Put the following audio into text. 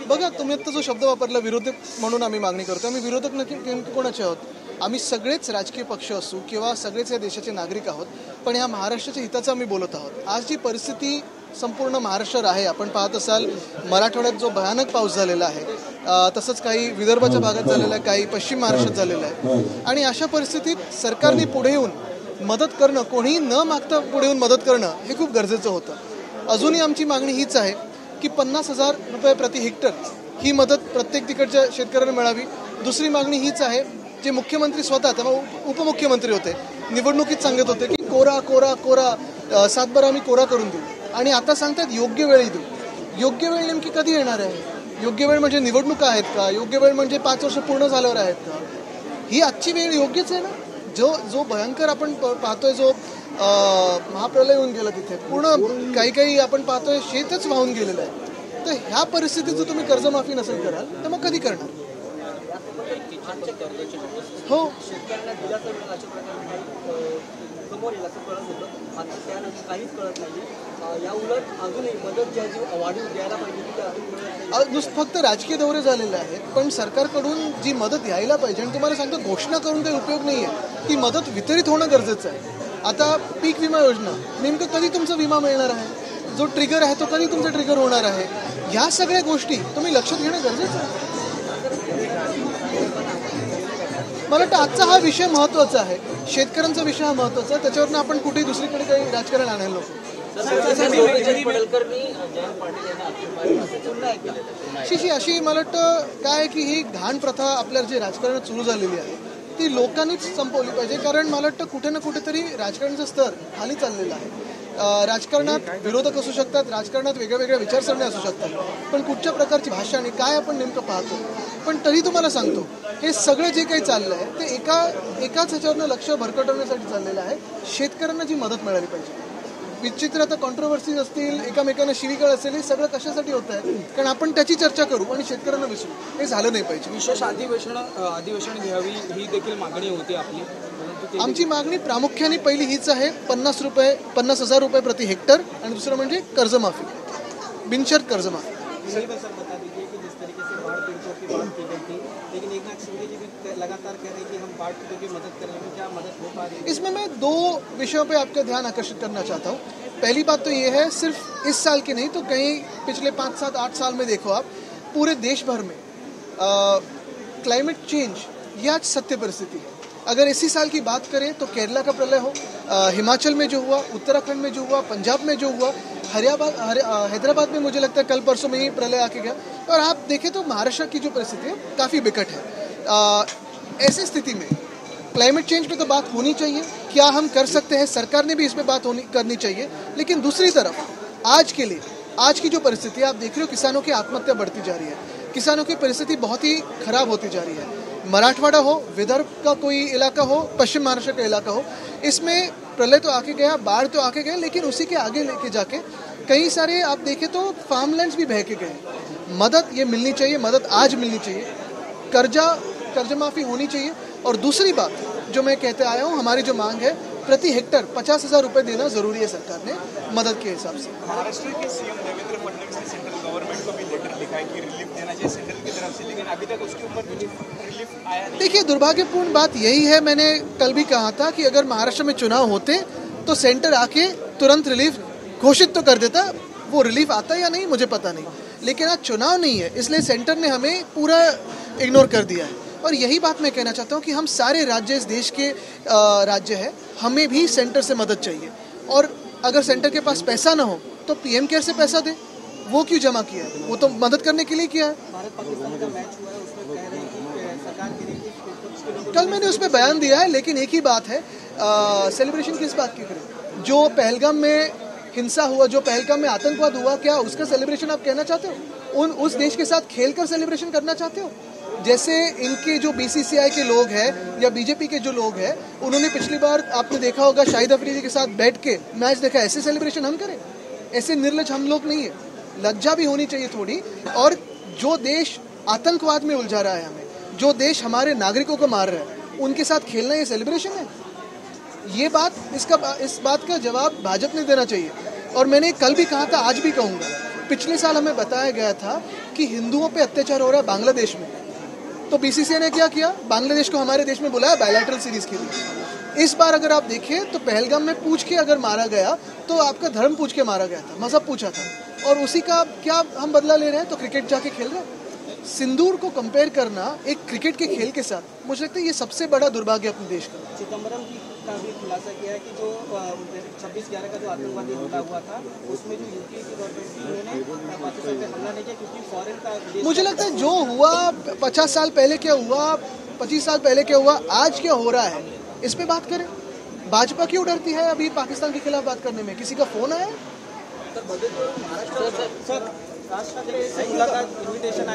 बघा, तुम्ही आता जो शब्द वापरला विरोधक म्हणून आम्ही मागणी करतो, आम्ही विरोधक नेमके कोणाचे आहोत? आम्ही सगळेच राजकीय पक्ष असू किंवा सगळेच या देशाचे नागरिक आहोत, पण या महाराष्ट्राच्या हिताचं आम्ही बोलत आहोत. आज जी परिस्थिती संपूर्ण महाराष्ट्रात आहे, आपण पाहत असाल मराठवाड्यात जो भयानक पाऊस झालेला आहे, तसंच काही विदर्भाच्या भागात झालेला आहे, काही पश्चिम महाराष्ट्रात झालेला आहे. आणि अशा परिस्थितीत सरकारने पुढे येऊन मदत करणं, कोणीही न मागता पुढे येऊन मदत करणं हे खूप गरजेचं होतं. अजूनही आमची मागणी हीच आहे की 50,000 रुपये प्रति हेक्टर ही मदत प्रत्येक तिकडच्या शेतकऱ्यांना मिळावी. दुसरी मागणी हीच आहे, जे मुख्यमंत्री स्वतः तेव्हा उपमुख्यमंत्री होते, निवडणुकीत सांगत होते की कोरा कोरा कोरा सातबारा आम्ही कोरा करून देऊ, आणि आता सांगतात योग्य वेळी देऊ. योग्य वेळ नेमकी कधी येणार आहे? योग्य वेळ म्हणजे निवडणुका आहेत का? योग्य वेळ म्हणजे 5 वर्ष पूर्ण झाल्यावर आहेत का? ही आजची वेळ योग्यच आहे ना? जो भयंकर आपण पाहतोय, जो महाप्रलय होऊन गेला, तिथे पूर्ण काही आपण पाहतोय शेतच वाहून गेलेलं आहे. तर ह्या परिस्थितीत जर तुम्ही कर्जमाफी नसेल कराल तर मग कधी करणार? हो, फक्त राजकीय दौरे झालेले आहेत, पण सरकारकडून जी मदत यायला पाहिजे, आणि तुम्हाला सांगतो घोषणा करून काही उपयोग नाही आहे, ती मदत वितरित होणं गरजेचं आहे. आता पीक विमा योजना, नेमकं कधी तुमचा विमा मिळणार आहे? जो ट्रिगर आहे तो कधी तुमचा ट्रिगर होणार आहे? ह्या सगळ्या गोष्टी तुम्ही लक्षात घेणं गरजेचं आहे. मला वाटतं आजचा हा विषय महत्त्वाचा आहे, शेतकऱ्यांचा विषय हा महत्त्वाचा आहे, त्याच्यावरनं आपण कुठेही दुसरीकडे काही राजकारण आणायला नको. अशी मला वाटतं काय की ही घाण प्रथा आपल्या जे राजकारणात सुरू झालेली आहे ती लोकांनीच संपवली पाहिजे. कारण मला वाटतं कुठे ना कुठेतरी राजकारणाचा स्तर खाली चाललेला आहे. राजकारणात विरोधक असू शकतात, राजकारणात वेगळ्या विचारसरणी असू शकतात, पण कुठच्या प्रकारची भाषा आणि काय आपण नेमकं पाहतो. पण तरी तुम्हाला सांगतो, हे सगळं जे काही चाललं आहे ते एकाच ह्याच्यावरनं लक्ष भरकटवण्यासाठी चाललेलं आहे. शेतकऱ्यांना जी मदत मिळाली पाहिजे. विचित्र आता कॉन्ट्रोवर्सीज असतील, एकमेकांना शिवीगाळ असेल, हे सगळं कशासाठी होत आहे? कारण आपण त्याची चर्चा करू आणि शेतकऱ्यांना विसरू, हे झालं नाही पाहिजे. विशेष अधिवेशन घ्यावी ही देखील मागणी होती आपली. आमची मागणी प्रामुख्याने पहिली हीच आहे, 50,000 रुपये प्रति हेक्टर, आणि दुसरं म्हणजे कर्जमाफी, बिनशर्त कर्जमाफी. इसमें मैं 2 विषयों पे आपका ध्यान आकर्षित करना चाहता हूँ. पहली बात तो ये है, सिर्फ इस साल की नहीं तो कहीं पिछले 5, 7, 8 साल में देखो आप, पूरे देश भर में क्लाइमेट चेंज यह आज सत्य परिस्थिति है. अगर इसी साल की बात करें तो केरला का प्रलय हो, हिमाचल में जो हुआ, उत्तराखंड में जो हुआ, पंजाब में जो हुआ, हैदराबाद में मुझे लगता है कल परसों में ही प्रलय आके गया, और आप देखें तो महाराष्ट्र की जो परिस्थिति है काफ़ी बिकट है. ऐसी स्थिति में क्लाइमेट चेंज पे तो बात होनी चाहिए, क्या हम कर सकते हैं, सरकार ने भी इस पर बात करनी चाहिए. लेकिन दूसरी तरफ आज की जो परिस्थिति है, आप देख रहे हो किसानों की आत्महत्या बढ़ती जा रही है, किसानों की परिस्थिति बहुत ही खराब होती जा रही है. मराठवाड़ा हो, विदर्भ का कोई इलाका हो, पश्चिम महाराष्ट्र का इलाका हो, इसमें प्रलय तो आके गया, बाढ़ तो आके गया, लेकिन उसी के आगे लेके जाके कई सारे आप देखें तो फार्मलैंड्स भी बह के गए. मदद ये मिलनी चाहिए, मदद आज मिलनी चाहिए, कर्जमाफी होनी चाहिए. और दूसरी बात जो मैं कहते आया हूँ, हमारी जो मांग है, प्रति हेक्टर 50,000 रुपये देना जरूरी है सरकार ने मदद के हिसाब से. महाराष्ट्र के सीएम देवेंद्र फडणवीस ने सेंट्रल गवर्नमेंट को भी लेटर लिखा है कि रिलीफ देना चाहिए सेंट्रल की तरफ से, लेकिन अभी तक उसके ऊपर कुछ रिलीफ आया नहीं. देखिए, दुर्भाग्यपूर्ण बात यही है, मैंने कल भी कहा था कि अगर महाराष्ट्र में चुनाव होते तो सेंटर आके तुरंत रिलीफ घोषित तो कर देता. वो रिलीफ आता या नहीं मुझे पता नहीं, लेकिन आज चुनाव नहीं है, इसलिए सेंटर ने हमें पूरा इग्नोर कर दिया है. और यही बात मैं कहना चाहता हूँ कि हम सारे राज्य, इस देश के राज्य है, हमें भी सेंटर से मदद चाहिए. और अगर सेंटर के पास पैसा ना हो तो पीएम केयर से पैसा दे. वो क्यों जमा किया है? वो तो मदद करने के लिए किया है. कल मैंने उसमें बयान दिया है, लेकिन एक ही बात है, सेलिब्रेशन किस बात की करें? जो पहलगाम में हिंसा हुआ, जो पहलगाम में आतंकवाद हुआ, क्या उसका सेलिब्रेशन आप कहना चाहते हो? उस देश के साथ खेलकर सेलिब्रेशन करना चाहते हो? जैसे इनके जो बीसीसीआई के लोग हैं या बीजेपी के जो लोग हैं, उन्होंने पिछली बार आपने देखा होगा शाहिद अफरीदी के साथ बैठ के मैच देखा. ऐसे सेलिब्रेशन हम करें? ऐसे निर्लज हम लोग नहीं है. लज्जा भी होनी चाहिए थोड़ी. और जो देश आतंकवाद में उलझा रहा है हमें, जो देश हमारे नागरिकों को मार रहा है, उनके साथ खेलना ये सेलिब्रेशन है? इस बात का जवाब भाजपा ने देना चाहिए. और मैंने कल भी कहा था, आज भी कहूँगा, पिछले साल हमें बताया गया था कि हिंदुओं पे अत्याचार हो रहा है बांग्लादेश में, तो बीसीसीआई ने क्या किया, बांग्लादेश को हमारे देश में बुलाया बायलैटरल सीरीज के लिए। इस बार अगर आप देखें तो पहलगाम में पूछ के अगर मारा गया तो आपका धर्म पूछ के मारा गया था, मजहब पूछा था, और उसी का क्या हम बदला ले रहे हैं? तो क्रिकेट जाके खेल रहे हैं। सिंदूर को कंपेयर करना एक क्रिकेट के खेल के साथ, मुझे लगता है ये सबसे बड़ा दुर्भाग्य अपने देश का। चिदम्बरम का भी खुलासा किया है कि जो 26/11 का जो आतंकवादी हमला हुआ था उसमें जो यूपी की गवर्नमेंट थी उन्होंने पाकिस्तान पे हमला नहीं किया क्योंकि फॉरेन का मुझे लगता है जो हुआ 50 साल पहले क्या हुआ, 25 साल पहले क्या हुआ, आज क्या हो रहा है, इस पे बात करें। भाजपा क्यों डरती है अभी पाकिस्तान के खिलाफ बात करने में? किसी का फोन आया? सर राज ठाकरे से मुलाकात इन्विटेशन